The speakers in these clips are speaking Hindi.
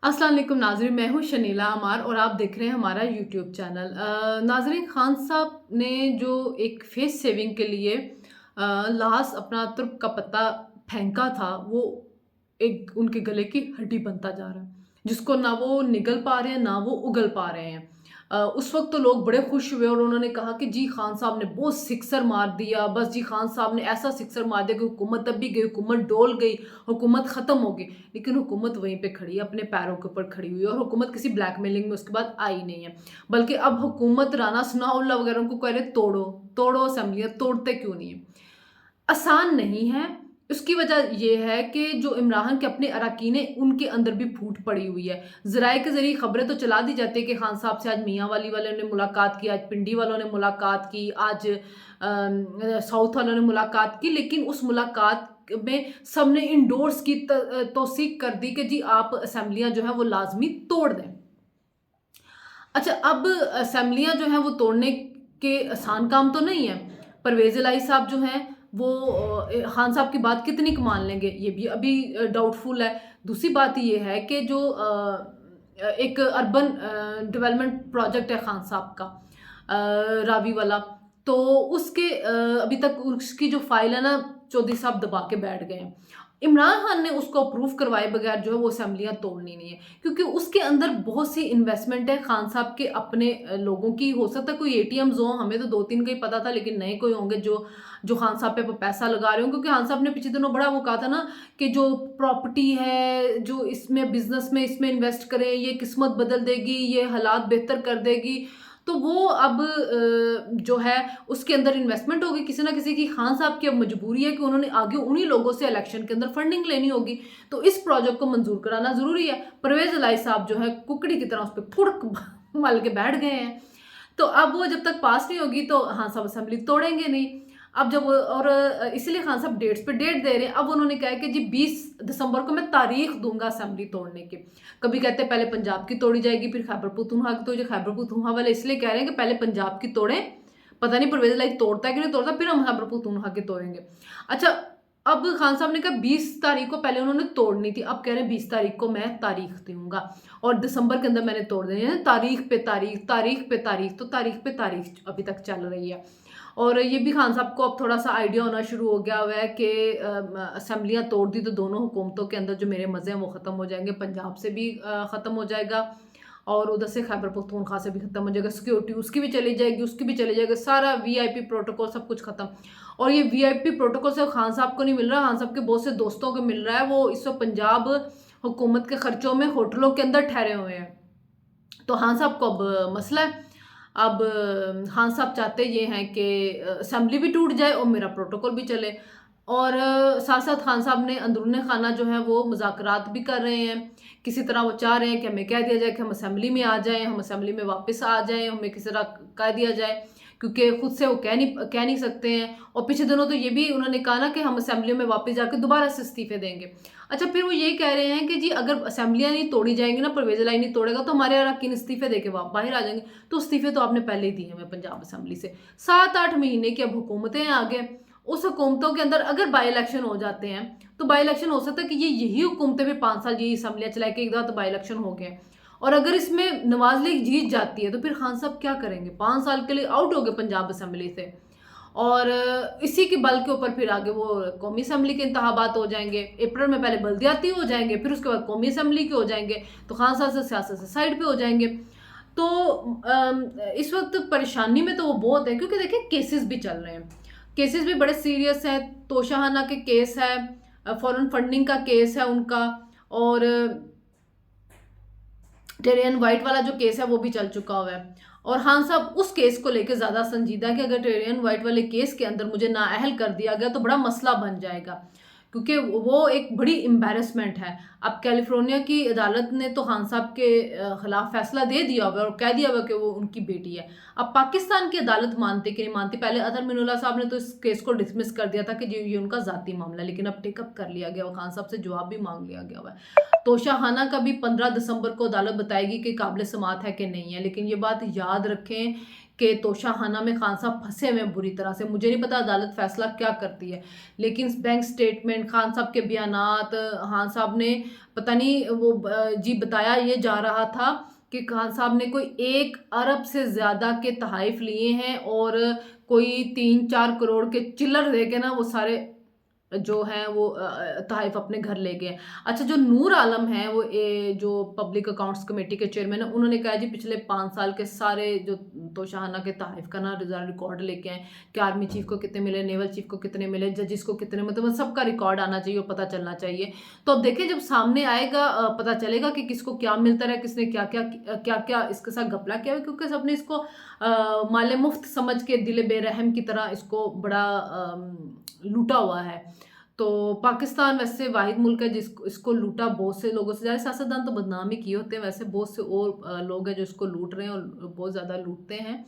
अस्सलाम वालेकुम नाज़रीन, मैं हूँ शनीला अमार और आप देख रहे हैं हमारा यूट्यूब चैनल। नाज़रीन, खान साहब ने जो एक फेस सेविंग के लिए लाश अपना तुर्क का पत्ता फेंका था, वो एक उनके गले की हड्डी बनता जा रहा है, जिसको ना वो निगल पा रहे हैं, ना वो उगल पा रहे हैं। उस वक़्त तो लोग बड़े खुश हुए और उन्होंने कहा कि जी खान साहब ने बहुत सिक्सर मार दिया, बस जी खान साहब ने ऐसा सिक्सर मार दिया कि हुकूमत दब भी गई, हुकूमत डोल गई, हुकूमत ख़त्म हो गई। लेकिन हुकूमत वहीं पे खड़ी है, अपने पैरों के ऊपर खड़ी हुई है और हुकूमत किसी ब्लैकमेलिंग में उसके बाद आई नहीं है। बल्कि अब हुकूमत राना सनाउल्लाह वगैरह को कह रहे तोड़ो, तोड़ो असेंबलियाँ, तोड़ते क्यों नहीं है? आसान नहीं है। उसकी वजह ये है कि जो इमरान के अपने अरकान हैं, उनके अंदर भी फूट पड़ी हुई है। ज़राए के ज़रिए खबरें तो चला दी जाती है कि खान साहब से आज मियाँ वाली वालों ने मुलाकात की, आज पिंडी वालों ने मुलाकात की, आज साउथ वालों ने मुलाकात की, लेकिन उस मुलाकात में सबने इंडोर्स की तौसीक कर दी कि जी आप असेंबलियाँ जो हैं वो लाज़मी तोड़ दें। अच्छा, अब असेंबलियाँ जो हैं वो तोड़ने के आसान काम तो नहीं है। परवेज़ इलाही साहब जो हैं वो खान साहब की बात कितनी क मान लेंगे, ये भी अभी डाउटफुल है। दूसरी बात ये है कि जो एक अर्बन डेवलपमेंट प्रोजेक्ट है खान साहब का, रावी वाला, तो उसके अभी तक उसकी जो फ़ाइल है ना, चौधरी साहब दबा के बैठ गए हैं। इमरान खान ने उसको अप्रूव करवाए बगैर जो है वो असेंबलियाँ तोड़नी नहीं है। क्योंकि उसके अंदर बहुत सी इन्वेस्टमेंट है खान साहब के अपने लोगों की। हो सकता है कोई एटीएम्स हों, हमें तो 2-3 का ही पता था, लेकिन नए कोई होंगे जो जो खान साहब पे पैसा लगा रहे हों। क्योंकि खान साहब ने पिछले दिनों बड़ा वो कहा था ना कि जो प्रॉपर्टी है, जो इसमें बिज़नेस में इसमें इन्वेस्ट करें, ये किस्मत बदल देगी, ये हालात बेहतर कर देगी। तो वो अब जो है उसके अंदर इन्वेस्टमेंट होगी किसी ना किसी की। खान साहब की अब मजबूरी है कि उन्होंने आगे उन्हीं लोगों से इलेक्शन के अंदर फंडिंग लेनी होगी। तो इस प्रोजेक्ट को मंजूर कराना ज़रूरी है। परवेज़ इलाही साहब जो है कुकड़ी की तरह उस पे फुड़क मल के बैठ गए हैं। तो अब वो जब तक पास नहीं होगी तो हाँ, सब असेंबली तोड़ेंगे नहीं। अब जब और इसीलिए खान साहब डेट्स पे डेट दे रहे हैं। अब उन्होंने कहा है कि जी 20 दिसंबर को मैं तारीख दूँगा असेंबली तोड़ने की। कभी कहते हैं पहले पंजाब की तोड़ी जाएगी, फिर खैबर पख्तूनख्वा की, तो ये खैबर पख्तूनख्वा वाले इसलिए कह रहे हैं कि पहले पंजाब की तोड़ें, पता नहीं परवेज़ इलाही तोड़ता है कि नहीं तोड़ता, फिर हम खैबर पख्तूनख्वा की तोड़ेंगे। अच्छा, अब खान साहब ने कहा 20 तारीख को पहले उन्होंने तोड़नी थी, अब कह रहे हैं 20 तारीख को मैं तारीख दूँगा और दिसंबर के अंदर मैंने तोड़ देनी है। तारीख पे तारीख, तारीख पे तारीख, तो तारीख पे तारीख अभी तक चल रही है। और ये भी खान साहब को अब थोड़ा-सा आइडिया होना शुरू हो गया हुआ है कि असेंबलियाँ तोड़ दी तो दोनों हुकूमतों के अंदर जो मेरे मज़े हैं वो ख़त्म हो जाएँगे। पंजाब से भी ख़त्म हो जाएगा और उधर से खैबर पख्तूनख्वा से भी ख़त्म हो जाएगा। सिक्योरिटी उसकी भी चली जाएगी, उसकी भी चली जाएगी, सारा वीआईपी प्रोटोकॉल सब कुछ ख़त्म। और ये वीआईपी प्रोटोकॉल सिर्फ़ खान साहब को नहीं मिल रहा, खान साहब के बहुत से दोस्तों को मिल रहा है। वो इस वक़्त पंजाब हुकूमत के खर्चों में होटलों के अंदर ठहरे हुए हैं। तो खान साहब को अब मसला है। अब खान साहब चाहते ये हैं कि असेंबली भी टूट जाए और मेरा प्रोटोकॉल भी चले। और साथ-साथ खान साहब ने अंदरूनी खाना जो है वो मुज़ाकरात भी कर रहे हैं। किसी तरह वो चाह रहे हैं कि हमें कह दिया जाए कि हम असेंबली में आ जाएँ, हम असेंबली में वापस आ जाएँ, हमें किसी तरह कह दिया जाए, क्योंकि खुद से वो कह नहीं सकते हैं। और पिछले दिनों तो ये भी उन्होंने कहा ना कि हम असेंबलियों में वापस जाके दोबारा से इस्तीफ़े देंगे। अच्छा, फिर वो ये कह रहे हैं कि जी अगर असेंबलियाँ नहीं तोड़ी जाएँगी ना, परवेज़ इलाही नहीं तोड़ेगा, तो हमारे अरकान इस्तीफ़े देके बाहर आ जाएँगे। तो इस्तीफ़े तो आपने पहले ही दिए हुए हैं पंजाब असेंबली से। 7-8 महीने की अब हुकूमतें हैं आगे। उस हुकूमतों के अंदर अगर बाई इलेक्शन हो जाते हैं, तो बाई इलेक्शन हो सकता है कि ये यही हुकूमतें भी 5 साल यही असेंबलियाँ चलाएँ कि एक दफ़ा तो बाई इलेक्शन हो गए। और अगर इसमें नवाज़ लीग जीत जाती है, तो फिर खान साहब क्या करेंगे? 5 साल के लिए आउट हो गए पंजाब असेंबली से। और इसी के बल के ऊपर फिर आगे वो कौमी असेंबली के इंतखाबात हो जाएँगे। अप्रैल में पहले बल्दियाती हो जाएँगे, फिर उसके बाद कौमी असेंबली के हो जाएँगे, तो खान साहब से सियासत से साइड पे हो जाएँगे। तो इस वक़्त परेशानी में तो वो बहुत है, क्योंकि देखिए केसेस भी चल रहे हैं। केसेस भी बड़े सीरियस हैं, तोशाखाना के केस है, फॉरेन फंडिंग का केस है उनका, और टेरियन व्हाइट वाला जो केस है वो भी चल चुका हुआ है। और खान साहब उस केस को लेके ज़्यादा संजीदा है कि अगर टेरियन व्हाइट वाले केस के अंदर मुझे नाअहल कर दिया गया तो बड़ा मसला बन जाएगा, क्योंकि वो एक बड़ी एम्बैरेसमेंट है। अब कैलिफ़ोर्निया की अदालत ने तो खान साहब के खिलाफ फैसला दे दिया हुआ है और कह दिया हुआ है कि वो उनकी बेटी है। अब पाकिस्तान की अदालत मानती कि नहीं मानती। पहले अतहर मिनुल्लाह साहब ने तो इस केस को डिसमिस कर दिया था कि ये उनका ज़ाती मामला है, लेकिन अब टेकअप कर लिया गया और खान साहब से जवाब भी माँग लिया गया हुआ है। तोशाखाना का भी 15 दिसंबर को अदालत बताएगी कि काबिल समाअत है कि नहीं है। लेकिन ये बात याद रखें कि तोशाखाना में खान साहब फंसे हुए हैं बुरी तरह से। मुझे नहीं पता अदालत फैसला क्या करती है, लेकिन बैंक स्टेटमेंट, खान साहब के बयानात, खान साहब ने पता नहीं वो जी बताया ये जा रहा था कि खान साहब ने कोई 1 अरब से ज़्यादा के तोहफ़े लिए हैं और कोई 3-4 करोड़ के चिल्लर दे के ना वो सारे जो हैं वो तोहफ़े अपने घर ले गए। अच्छा, जो नूर आलम हैं वो जो पब्लिक अकाउंट्स कमेटी के चेयरमैन हैं, उन्होंने कहा जी पिछले 5 साल के सारे जो तोशाखाना के तोहफ़े का ना रिकॉर्ड लेके आएँ कि आर्मी चीफ को कितने मिले, नेवल चीफ को कितने मिले, जजेस को कितने, मतलब सबका रिकॉर्ड आना चाहिए और पता चलना चाहिए। तो अब देखिए जब सामने आएगा पता चलेगा कि किसको क्या मिलता रहा, किसने क्या-क्या इसके साथ घपला किया है, क्योंकि सबने इसको माले मुफ्त समझ के दिल बेरहम की तरह इसको बड़ा लूटा हुआ है। तो पाकिस्तान वैसे वाहिद मुल्क है जिसको इसको लूटा बहुत से लोगों से जा रहा है। सियासतदान तो बदनाम ही किए होते हैं, वैसे बहुत से और लोग हैं जो इसको लूट रहे हैं और बहुत ज़्यादा लूटते हैं।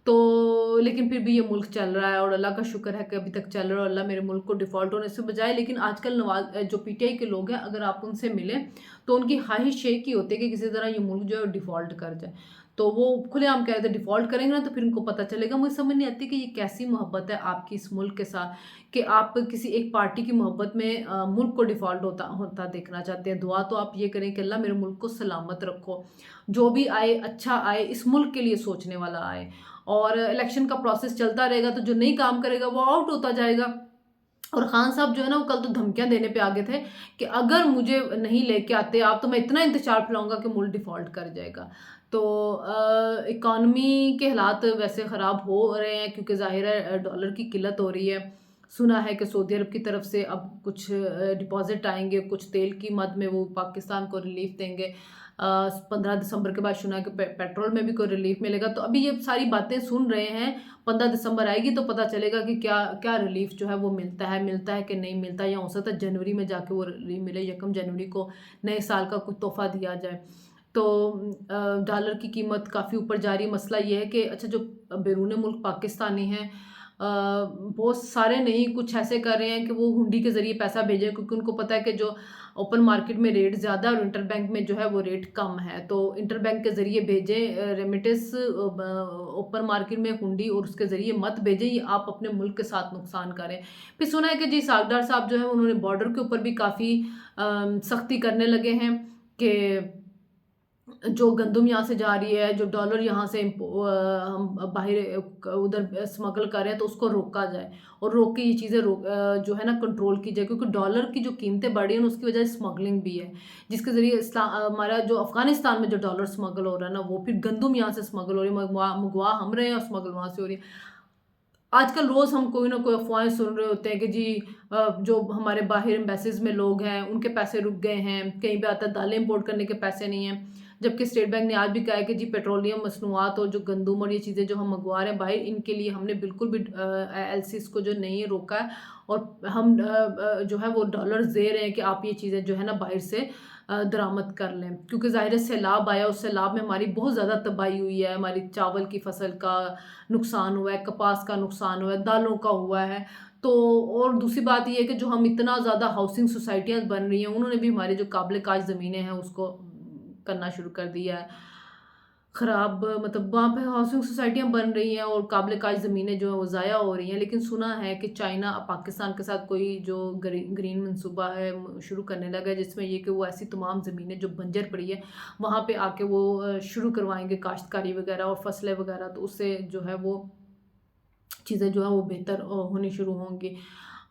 तो लेकिन फिर भी ये मुल्क चल रहा है और अल्लाह का शुक्र है कि अभी तक चल रहा है और अल्लाह मेरे मुल्क को डिफ़ॉल्ट होने से बचाए। लेकिन आजकल जो पीटीआई के लोग हैं, अगर आप उनसे मिलें तो उनकी ख्वाहिश एक ही होती है कि किसी तरह ये मुल्क जो है डिफ़ॉल्ट कर जाए। तो वो खुलेआम कह रहे थे डिफ़ॉल्ट करेंगे ना तो फिर उनको पता चलेगा। मुझे समझ नहीं आती कि ये कैसी मोहब्बत है आपकी इस मुल्क के साथ कि आप किसी एक पार्टी की मोहब्बत में मुल्क को डिफ़ॉल्ट होता होता देखना चाहते हैं। दुआ तो आप ये करें कि अल्लाह मेरे मुल्क को सलामत रखो। जो भी आए अच्छा आए, इस मुल्क के लिए सोचने वाला आए। और इलेक्शन का प्रोसेस चलता रहेगा तो जो नहीं काम करेगा वो आउट होता जाएगा। और खान साहब जो है ना वो कल तो धमकियाँ देने पे आ गए थे कि अगर मुझे नहीं लेके आते आप तो मैं इतना इंतजार फैलाऊँगा कि मुल्क डिफ़ॉल्ट कर जाएगा। तो इकॉनमी के हालात वैसे ख़राब हो रहे हैं क्योंकि ज़ाहिर है डॉलर की किल्लत हो रही है। सुना है कि सऊदी अरब की तरफ से अब कुछ डिपॉज़िट आएँगे, कुछ तेल की मद में वो पाकिस्तान को रिलीफ़ देंगे। 15 दिसंबर के बाद सुना है कि पेट्रोल में भी कोई रिलीफ़ मिलेगा। तो अभी ये सारी बातें सुन रहे हैं, 15 दिसंबर आएगी तो पता चलेगा कि क्या क्या रिलीफ़ जो है वो मिलता है कि नहीं मिलता, या हो सकता है जनवरी में जाके वो रिलीफ़ मिले, 1 जनवरी को नए साल का कुछ तोहफ़ा दिया जाए। तो डॉलर की कीमत काफ़ी ऊपर जा रही है। मसला ये है कि अच्छा जो बैरून मुल्क पाकिस्तानी हैं बहुत सारे नहीं, कुछ ऐसे कर रहे हैं कि वो हुंडी के ज़रिए पैसा भेजें क्योंकि उनको पता है कि जो ओपन मार्केट में रेट ज़्यादा है और इंटरबैंक में जो है वो रेट कम है। तो इंटरबैंक के ज़रिए भेजें रेमिटेंस ओपन मार्केट में हुंडी, और उसके ज़रिए मत भेजें, ये आप अपने मुल्क के साथ नुकसान करें। फिर सुना है कि जी सागदार साहब जो है उन्होंने बॉर्डर के ऊपर भी काफ़ी सख्ती करने लगे हैं कि जो गंदम यहाँ से जा रही है, जो डॉलर यहाँ से हम बाहर उधर स्मगल कर रहे हैं तो उसको रोका जाए और रोक के ये चीज़ें जो है ना कंट्रोल की जाए, क्योंकि डॉलर की जो कीमतें बढ़ी हैं उसकी वजह से स्मगलिंग भी है, जिसके ज़रिए हमारा जो अफ़गानिस्तान में जो डॉलर स्मगल हो रहा है ना वो फिर गंदम यहाँ से स्मगल हो रही है, मंगवा हम रहे हैं और स्मगल वहाँ से हो रही है। आजकल रोज़ हम कोई ना कोई अफ़वाहें सुन रहे होते हैं कि जी जो हमारे बाहर एम्बेसीज़ में लोग हैं उनके पैसे रुक गए हैं, कहीं पे आता है दालें इम्पोर्ट करने के पैसे नहीं हैं। जबकि स्टेट बैंक ने आज भी कहा है कि जी पेट्रोलियम मसनूआत और जो गंदम और ये चीज़ें जो हम मंगवा रहे हैं बाहर, इनके लिए हमने बिल्कुल भी एलसीज़ को जो नहीं रोका है और हम जो है वो डॉलर्स दे रहे हैं कि आप ये चीज़ें जो है ना बाहर से दरामद कर लें, क्योंकि ज़ाहिर है सैलाब आया, उस सैलाब में हमारी बहुत ज़्यादा तबाही हुई है, हमारी चावल की फसल का नुकसान हुआ है, कपास का नुकसान हुआ है, दालों का हुआ है। तो और दूसरी बात ये है कि जो हम इतना ज़्यादा हाउसिंग सोसाइटियाँ बन रही हैं, उन्होंने भी हमारी जो काबिल काश ज़मीनें हैं उसको करना शुरू कर दिया है। ख़राब, मतलब वहाँ पे हाउसिंग सोसाइटियाँ बन रही हैं और काबिल काश ज़मीनें जो हैं वो ज़ाया हो रही हैं। लेकिन सुना है कि चाइना अब पाकिस्तान के साथ कोई जो ग्रीन मंसूबा है शुरू करने लगा है, जिसमें ये कि वो ऐसी तमाम ज़मीनें जो बंजर पड़ी है वहाँ पे आके वो शुरू करवाएँगे काश्तकारी वग़ैरह और फसलें वग़ैरह, तो उससे जो है वो चीज़ें जो हैं वो बेहतर होनी शुरू होंगी।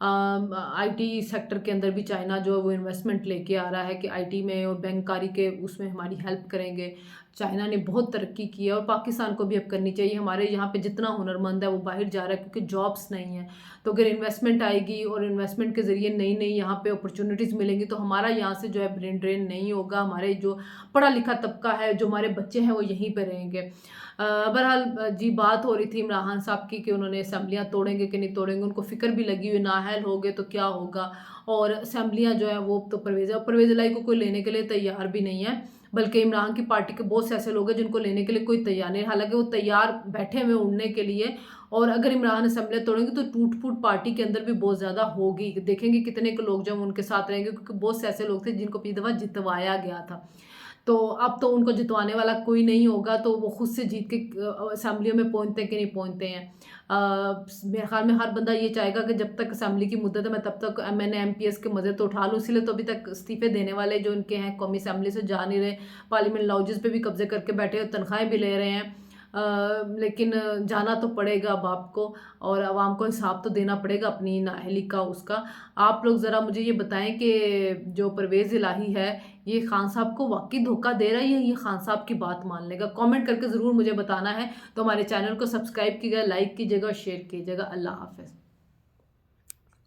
आईटी सेक्टर के अंदर भी चाइना जो है वो इन्वेस्टमेंट लेके आ रहा है कि आईटी में और बैंककारी के उसमें हमारी हेल्प करेंगे। चाइना ने बहुत तरक्की की है और पाकिस्तान को भी अब करनी चाहिए। हमारे यहाँ पे जितना हुनरमंद है वो बाहर जा रहा है क्योंकि जॉब्स नहीं है। तो अगर इन्वेस्टमेंट आएगी और इन्वेस्टमेंट के ज़रिए नई-नई यहाँ पे अपॉर्च्युनिटीज़ मिलेंगी तो हमारा यहाँ से जो है ब्रेन ड्रेन नहीं होगा। हमारे जो पढ़ा लिखा तबका है, जो हमारे बच्चे हैं वो यहीं पे रहेंगे। बहरहाल जी बात हो रही थी इमरान खान साहब की कि उन्होंने असेंबलियाँ तोड़ेंगे कि नहीं तोड़ेंगे, उनको फ़िक्र भी लगी हुई नाअहल हो गए तो क्या होगा। और असेंबलियाँ जो है वो तो परवेज़ इलाही को कोई लेने के लिए तैयार भी नहीं है, बल्कि इमरान की पार्टी के बहुत से ऐसे लोग हैं जिनको लेने के लिए कोई तैयार नहीं है। हालाँकि वो तैयार बैठे हुए उड़ने के लिए, और अगर इमरान असेंबलियाँ तोड़ेंगे तो टूट-फूट पार्टी के अंदर भी बहुत ज़्यादा होगी। देखेंगे कितने के लोग जो हैं उनके साथ रहेंगे, क्योंकि बहुत से ऐसे लोग थे जिनको पिछली दफ़ा जितवाया गया था। तो अब तो उनको जितवाने वाला कोई नहीं होगा, तो वो खुद से जीत के असेंबलियों में पहुँचते हैं कि नहीं पहुँचते हैं। मेरे ख़्याल में हर बंदा ये चाहेगा कि जब तक असेंबली की मुद्दत है मैं तब तक एमएनए, एमपीएस के मज़े तो उठा लूँ, इसीलिए तो अभी तक इस्तीफ़े देने वाले जो उनके हैं कौमी असेंबली से जा नहीं रहे, पार्लियामेंट लाउंजेस पे भी कब्ज़े करके बैठे हैं, तनख्वाहें भी ले रहे हैं। लेकिन जाना तो पड़ेगा अब आपको, और आवाम को हिसाब तो देना पड़ेगा अपनी नाअहली का उसका। आप लोग ज़रा मुझे ये बताएँ कि जो परवेज़ इलाही है, ये खान साहब को वाक़ई धोखा दे रहा है या ये खान साहब की बात मान लेगा? कमेंट करके ज़रूर मुझे बताना है। तो हमारे चैनल को सब्सक्राइब कीजिएगा, लाइक कीजिएगा और शेयर कीजिएगा। अल्लाह हाफ़िज़।